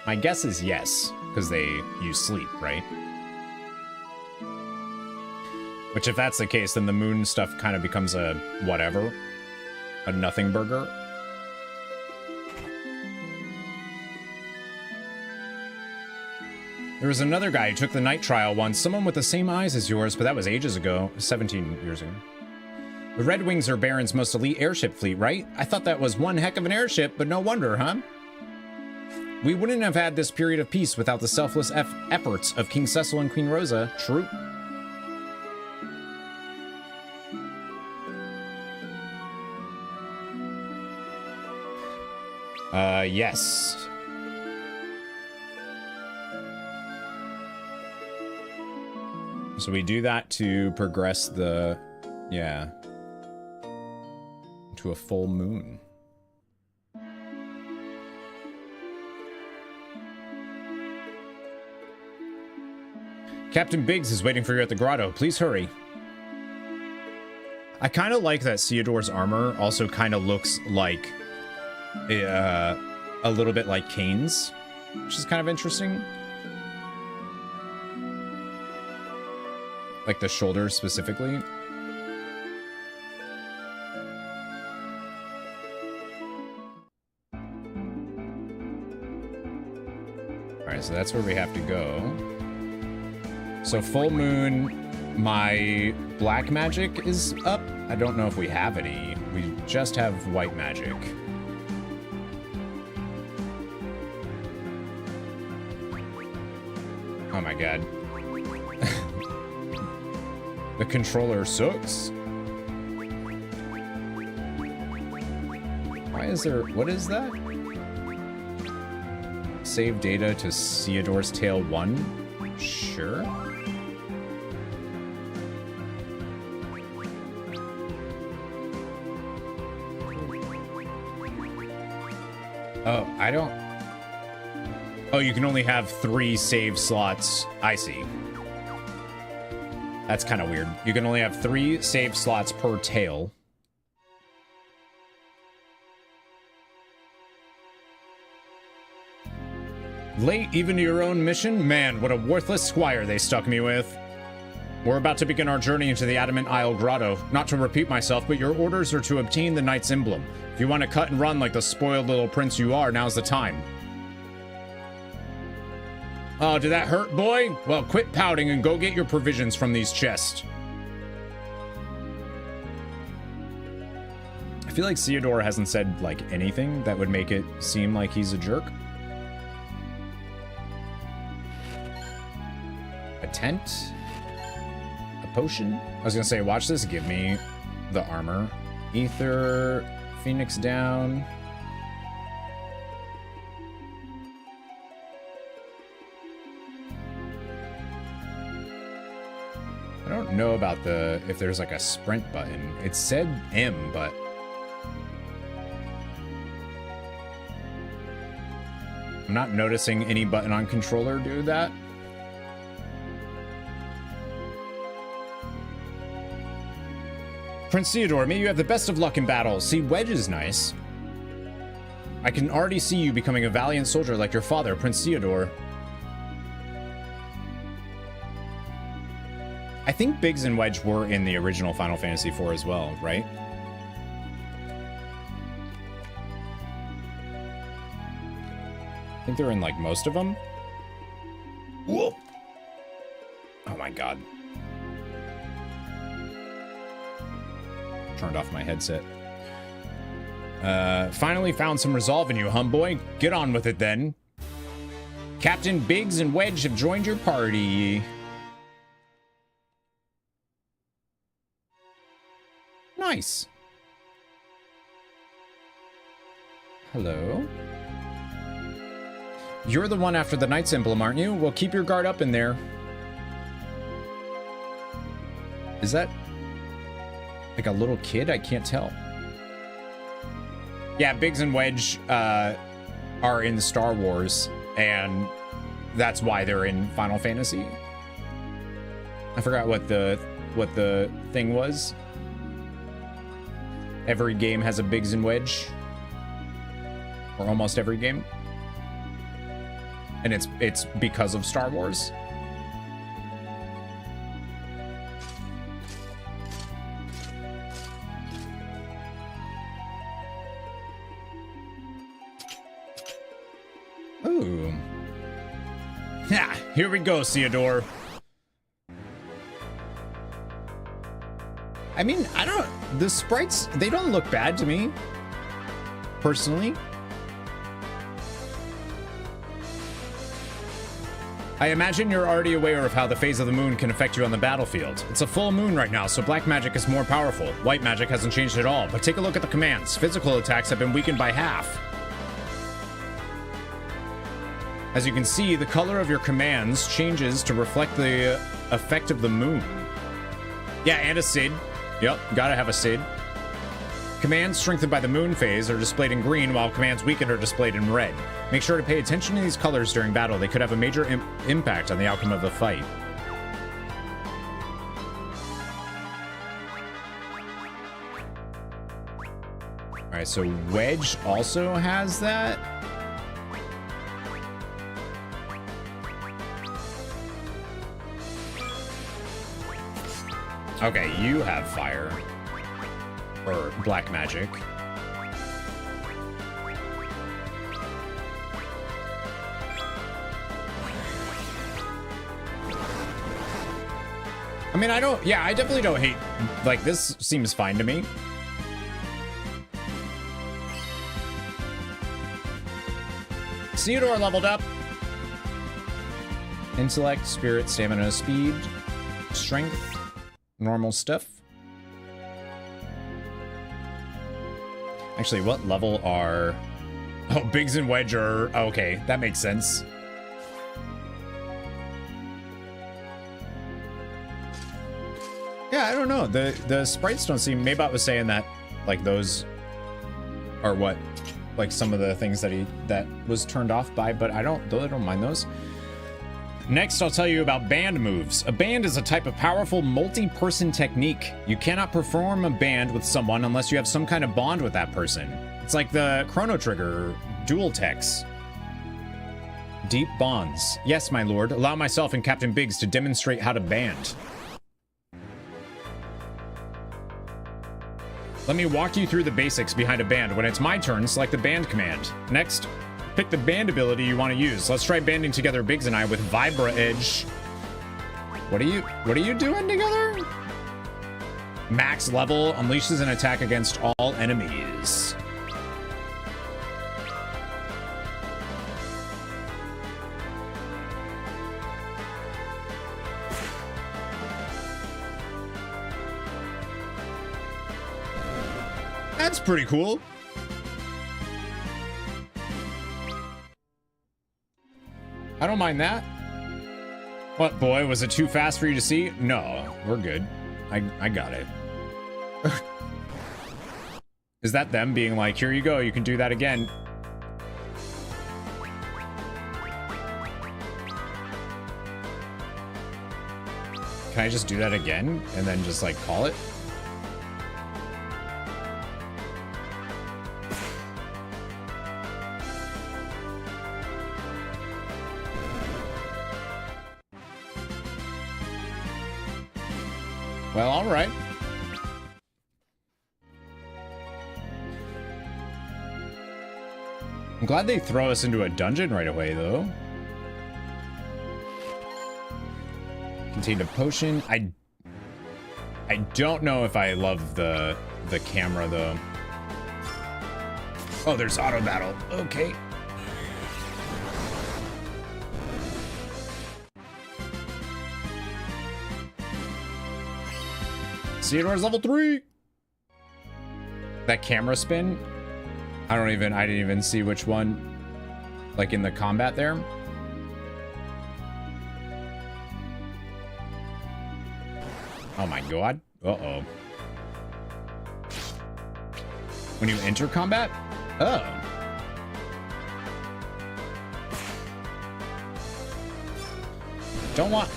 My guess is yes, because they use sleep, right? Which, if that's the case, then the moon stuff kind of becomes a whatever. A nothing burger. There was another guy who took the night trial once. Someone with the same eyes as yours, but that was ages ago. 17 years ago. The Red Wings are Baron's most elite airship fleet, right? I thought that was one heck of an airship, but no wonder, huh? We wouldn't have had this period of peace without the selfless efforts of King Cecil and Queen Rosa. True. Yes. So we do that to progress the, yeah, to a full moon. Captain Biggs is waiting for you at the grotto. Please hurry. I kind of like that Theodore's armor also kind of looks like a little bit like Kane's, which is kind of interesting. Like the shoulders specifically. Alright, so that's where we have to go. So full moon, my black magic is up. I don't know if we have any. We just have white magic. Oh my god. The controller sucks. Why is there... What is that? Save data to Theodore's Tale 1? Sure. Oh, I don't... Oh, you can only have 3 save slots. I see. That's kind of weird. You can only have 3 save slots per tale. Late even to your own mission? Man, what a worthless squire they stuck me with. We're about to begin our journey into the Adamant Isle Grotto. Not to repeat myself, but your orders are to obtain the Knight's Emblem. If you want to cut and run like the spoiled little prince you are, now's the time. Oh, did that hurt, boy? Well, quit pouting and go get your provisions from these chests. I feel like Theodore hasn't said, like, anything that would make it seem like he's a jerk. A tent? A potion? I was gonna say, watch this give me the armor. Ether, Phoenix down. I don't know about the, if there's like a sprint button. It said M, but I'm not noticing any button on controller do that. Prince Theodore, may you have the best of luck in battle. See, Wedge is nice. I can already see you becoming a valiant soldier like your father, Prince Theodore. I think Biggs and Wedge were in the original Final Fantasy IV as well, right? I think they're in, like, most of them. Whoa! Oh my god. Turned off my headset. Finally found some resolve in you, homeboy. Get on with it, then. Captain Biggs and Wedge have joined your party. Nice. Hello? You're the one after the Knight's Emblem, aren't you? Well, keep your guard up in there. Is that like a little kid? I can't tell. Yeah, Biggs and Wedge are in Star Wars, and that's why they're in Final Fantasy. I forgot what the thing was. Every game has a Biggs and Wedge, or almost every game, and it's because of Star Wars. Ooh. Yeah, here we go, Theodore. I mean, the sprites, they don't look bad to me, personally. I imagine you're already aware of how the phase of the moon can affect you on the battlefield. It's a full moon right now, so black magic is more powerful. White magic hasn't changed at all, but take a look at the commands. Physical attacks have been weakened by half. As you can see, the color of your commands changes to reflect the effect of the moon. Yeah, and a Cid. Yep, gotta have a Cid. Commands strengthened by the moon phase are displayed in green, while commands weakened are displayed in red. Make sure to pay attention to these colors during battle. They could have a major impact on the outcome of the fight. Alright, so Wedge also has that. Okay, you have fire. Or black magic. I mean, I definitely don't hate, like, this seems fine to me. Theodore leveled up. Intellect, spirit, stamina, speed, strength. Normal stuff. Actually, what level are... Oh, Biggs and Wedge are... Okay, that makes sense. Yeah, I don't know. The sprites don't seem... Maybot was saying that, like, those are what... Like, some of the things that was turned off by, but I don't mind those. Next, I'll tell you about band moves. A band is a type of powerful multi-person technique. You cannot perform a band with someone unless you have some kind of bond with that person. It's like the Chrono Trigger dual techs. Deep bonds. Yes, my lord. Allow myself and Captain Biggs to demonstrate how to band. Let me walk you through the basics behind a band. When it's my turn, select the band command. Next, pick the band ability you want to use. Let's try banding together, Biggs and I, with Vibra Edge. What are you doing together? Max level unleashes an attack against all enemies. That's pretty cool. I don't mind that. What, boy? Was it too fast for you to see? No, we're good. I got it. Is that them being like, here you go, you can do that again? Can I just do that again and then just like call it? Well, all right. I'm glad they throw us into a dungeon right away, though. Contained a potion. I don't know if I love the camera, though. Oh, there's auto battle. Okay. Theodore's level 3. That camera spin. I didn't even see which one. Like in the combat there. Oh my god. Uh-oh. When you enter combat? Oh. Don't want...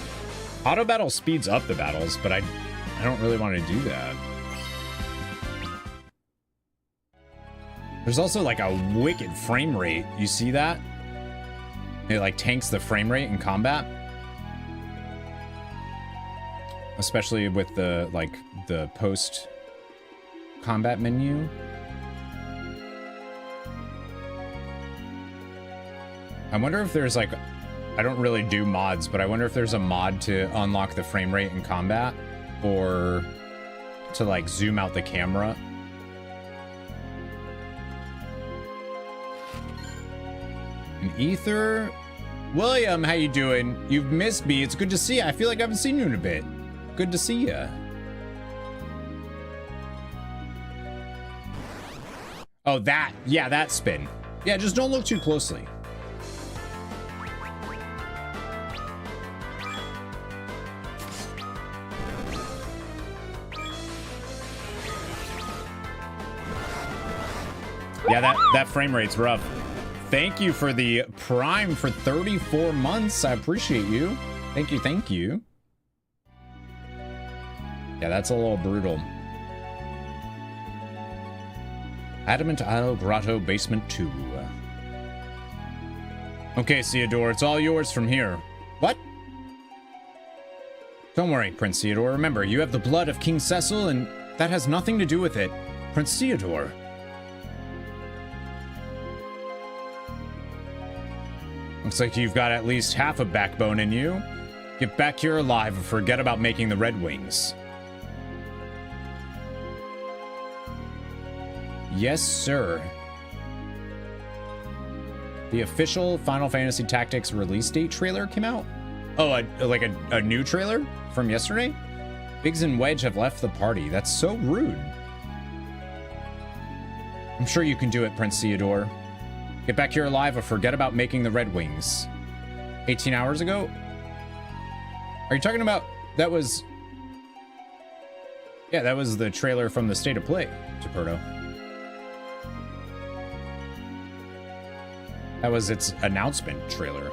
Auto battle speeds up the battles, but I don't really want to do that. There's also like a wicked frame rate. You see that? It like tanks the frame rate in combat. Especially with the post combat menu. I wonder if there's like, I don't really do mods, but I wonder if there's a mod to unlock the frame rate in combat or to like zoom out the camera. An ether. William, how you doing? You've missed me. It's good to see you. I feel like I haven't seen you in a bit. Good to see you. Oh, that. Yeah, that spin. Yeah, just don't look too closely. Yeah, that frame rate's rough. Thank you for the Prime for 34 months. I appreciate you. Thank you, thank you. Yeah, that's a little brutal. Adamant Isle Grotto Basement 2. Okay, Theodore, it's all yours from here. What? Don't worry, Prince Theodore. Remember, you have the blood of King Cecil, and that has nothing to do with it. Prince Theodore. Looks like you've got at least half a backbone in you. Get back here alive and forget about making the Red Wings. Yes, sir. The official Final Fantasy Tactics release date trailer came out? Oh, like a new trailer from yesterday? Biggs and Wedge have left the party. That's so rude. I'm sure you can do it, Prince Theodore. Get back here alive or forget about making the Red Wings. 18 hours ago? Are you talking about... That was... Yeah, that was the trailer from the State of Play, Tuperto. That was its announcement trailer.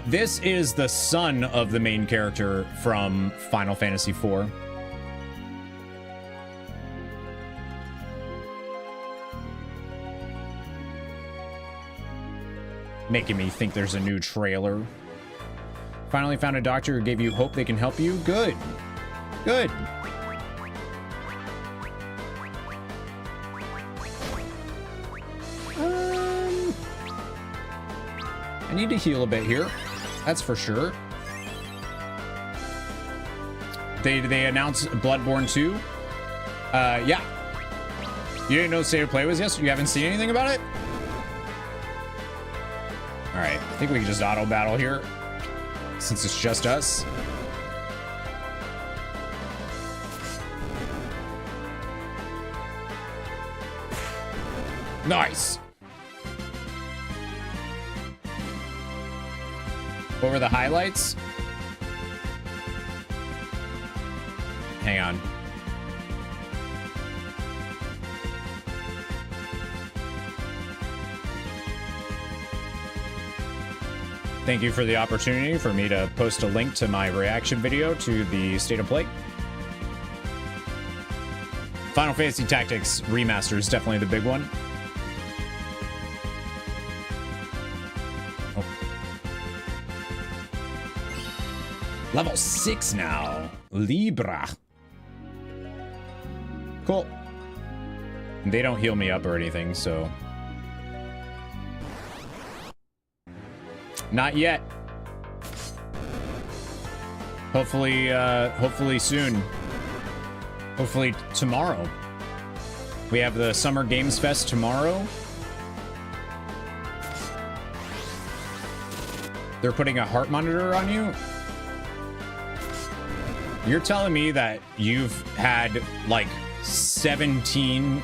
This is the son of the main character from Final Fantasy IV. Making me think there's a new trailer. Finally found a doctor who gave you hope they can help you? Good. Good. I need to heal a bit here. That's for sure. They announced Bloodborne 2. Yeah. You didn't know State of Play was yesterday? You haven't seen anything about it? Alright, I think we can just auto battle here. Since it's just us. Nice! What were the highlights? Hang on. Thank you for the opportunity for me to post a link to my reaction video to the State of Play. Final Fantasy Tactics Remaster is definitely the big one. Level 6 now. Libra. Cool. They don't heal me up or anything, so. Not yet. Hopefully, hopefully soon. Hopefully tomorrow. We have the Summer Games Fest tomorrow. They're putting a heart monitor on you? You're telling me that you've had like 17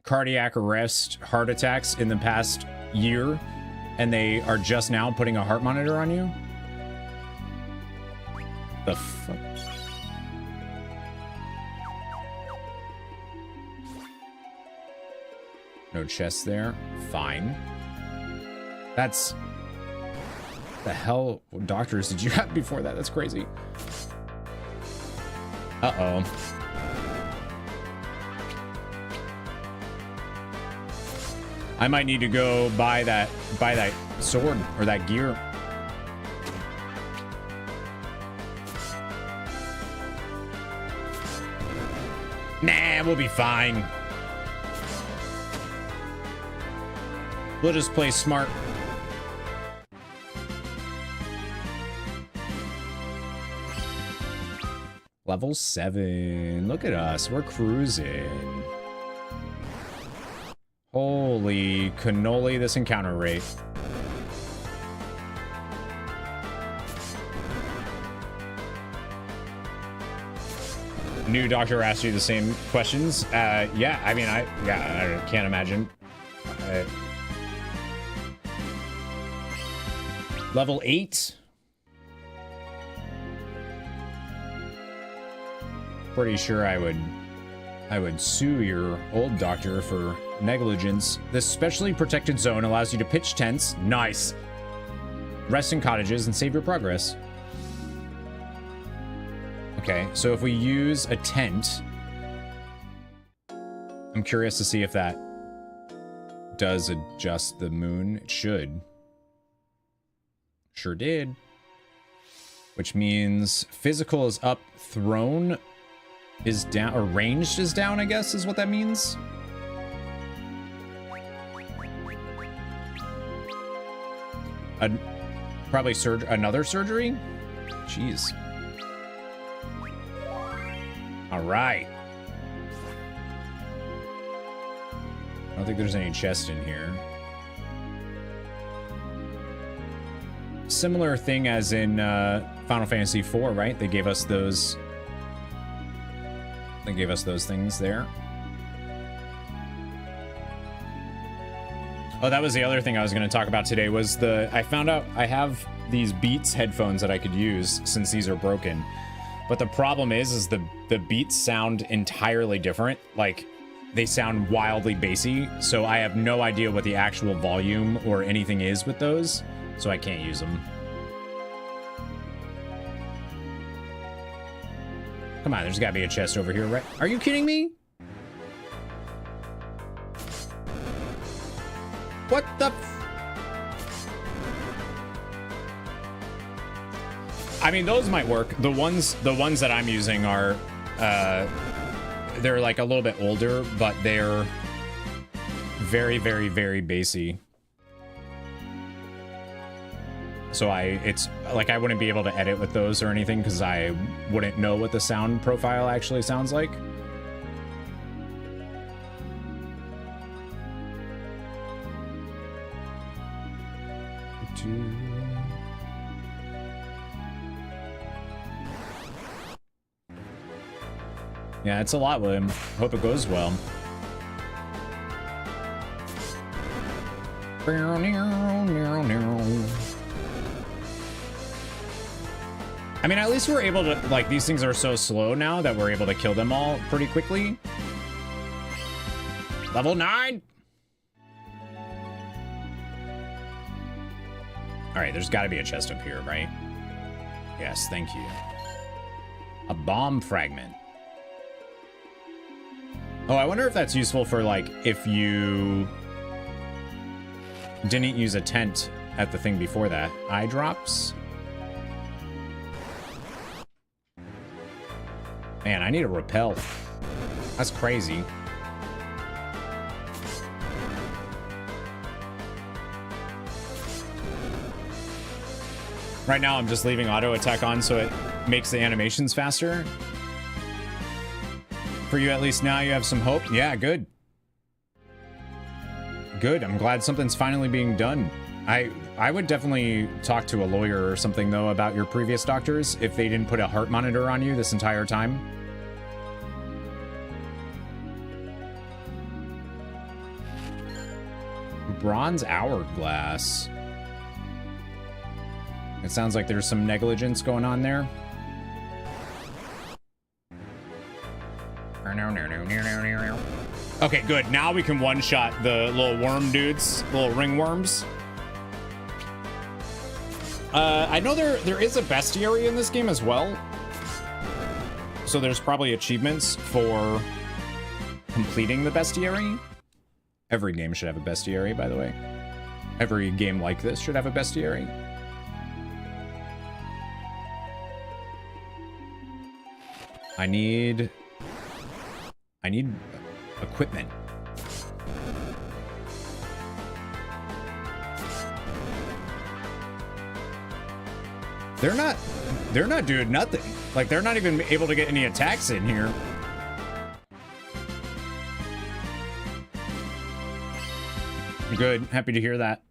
cardiac arrest heart attacks in the past year, and they are just now putting a heart monitor on you? The fuck? No chest there. Fine. That's... The hell doctors did you have before that? That's crazy. Uh-oh. I might need to go buy that sword or that gear. Nah, we'll be fine. We'll just play smart. Level 7. Look at us. We're cruising. Holy cannoli, this encounter rate. New doctor asked you the same questions. Yeah, I mean, I can't imagine. Level 8. Pretty sure I would sue your old doctor for negligence. This specially protected zone allows you to pitch tents. Nice. Rest in cottages and save your progress. Okay, so if we use a tent, I'm curious to see if that does adjust the moon. It should. Sure did. Which means physical is up, thrown is down, or ranged is down, I guess is what that means. Probably another surgery? Jeez. All right. I don't think there's any chest in here. Similar thing as in Final Fantasy IV, right? They gave us those. They gave us those things there. Oh, that was the other thing I was going to talk about today was I found out I have these Beats headphones that I could use since these are broken. But the problem is the Beats sound entirely different. Like, they sound wildly bassy, so I have no idea what the actual volume or anything is with those, so I can't use them. Come on, there's gotta be a chest over here, right? Are you kidding me? What the I mean, those might work. The ones that I'm using are, they're like a little bit older, but they're very, very, very bassy. So it's like I wouldn't be able to edit with those or anything because I wouldn't know what the sound profile actually sounds like. Yeah, it's a lot, William. Hope it goes well. I mean, at least we're able to, like, these things are so slow now that we're able to kill them all pretty quickly. Level 9! Alright, there's gotta be a chest up here, right? Yes, thank you. A bomb fragment. Oh, I wonder if that's useful for, like, if you didn't use a tent at the thing before that. Eye drops? Man, I need a repel. That's crazy. Right now, I'm just leaving auto attack on so it makes the animations faster. For you, at least now, you have some hope. Yeah, good. Good. I'm glad something's finally being done. I would definitely talk to a lawyer or something, though, about your previous doctors if they didn't put a heart monitor on you this entire time. Bronze hourglass. It sounds like there's some negligence going on there. Okay, good. Now we can one-shot the little worm dudes, little ringworms. I know there is a bestiary in this game as well. So there's probably achievements for completing the bestiary. Every game should have a bestiary, by the way. Every game like this should have a bestiary. I need equipment. They're not doing nothing. Like, they're not even able to get any attacks in here. Good. Happy to hear that.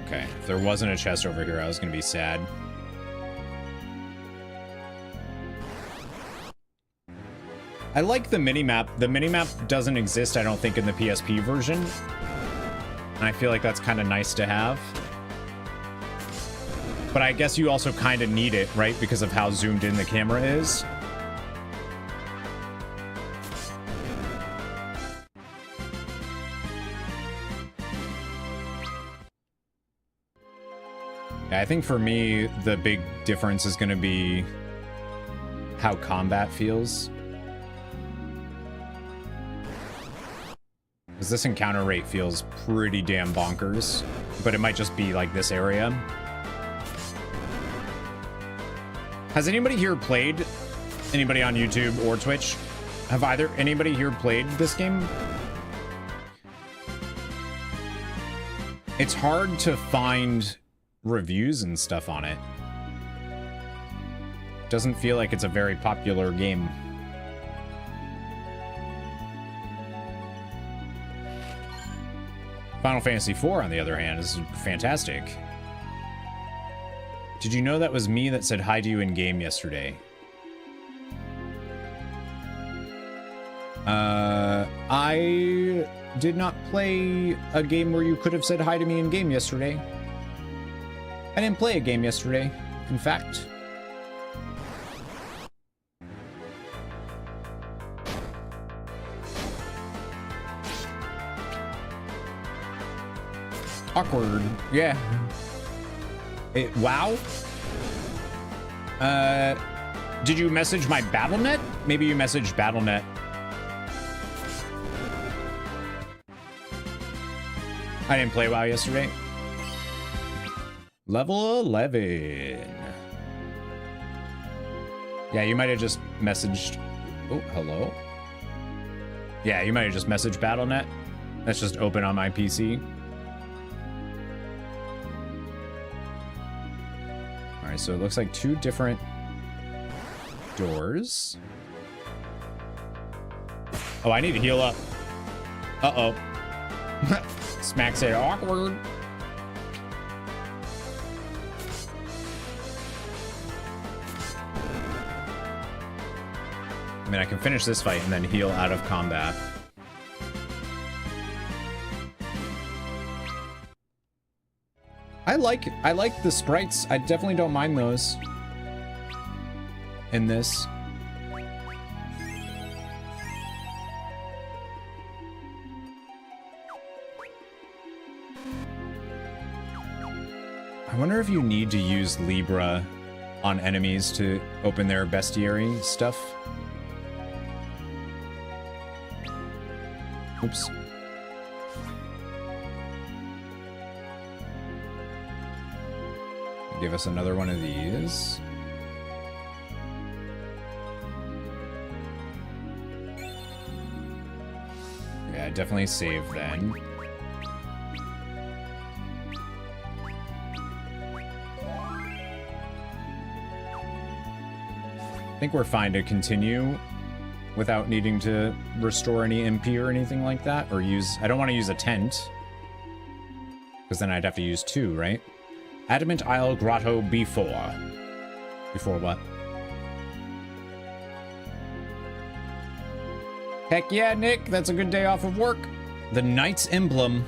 Okay, if there wasn't a chest over here, I was gonna be sad. I like the minimap. The minimap doesn't exist, I don't think, in the PSP version. And I feel like that's kind of nice to have. But I guess you also kind of need it, right? Because of how zoomed in the camera is. Yeah, I think for me, the big difference is going to be how combat feels. Because this encounter rate feels pretty damn bonkers. But it might just be like this area. Has anybody here played? Anybody on YouTube or Twitch? Have anybody here played this game? It's hard to find reviews and stuff on it. Doesn't feel like it's a very popular game. Final Fantasy IV, on the other hand, is fantastic. Did you know that was me that said hi to you in game yesterday? I did not play a game where you could have said hi to me in game yesterday. I didn't play a game yesterday, in fact. Awkward, yeah. Wow. Did you message my BattleNet? Maybe you messaged BattleNet. I didn't play WoW yesterday. Level 11. Yeah, you might have just messaged... Oh, hello. Yeah, you might have just messaged BattleNet. That's just open on my PC. Alright, so it looks like two different doors. Oh, I need to heal up. Uh-oh. Smack said awkward. I mean, I can finish this fight and then heal out of combat. I like the sprites. I definitely don't mind those in this. I wonder if you need to use Libra on enemies to open their bestiary stuff. Oops. Give us another one of these. Yeah, definitely save then. I think we're fine to continue without needing to restore any MP or anything like that, or use... I don't want to use a tent, because then I'd have to use 2, right? Adamant Isle Grotto B4. Before what? Heck yeah, Nick, that's a good day off of work. The Knight's Emblem.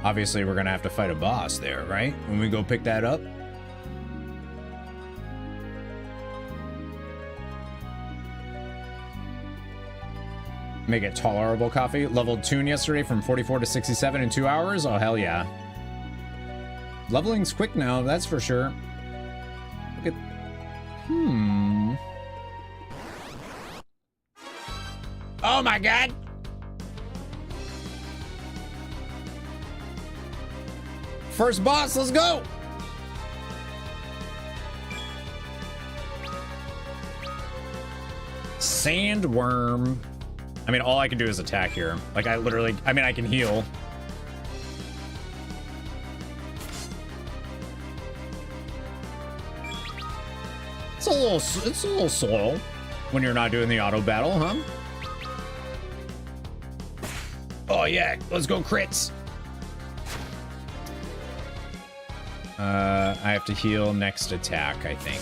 Obviously, we're gonna have to fight a boss there, right? When we go pick that up. Make it tolerable coffee. Leveled Tune yesterday from 44 to 67 in 2 hours. Oh, hell yeah. Leveling's quick now, that's for sure. Look at... Oh my god! First boss, let's go! Sandworm. I mean, all I can do is attack here. Like, I literally... I mean, I can heal. It's a little slow when you're not doing the auto battle, huh? Oh yeah, let's go crits. I have to heal next attack, I think.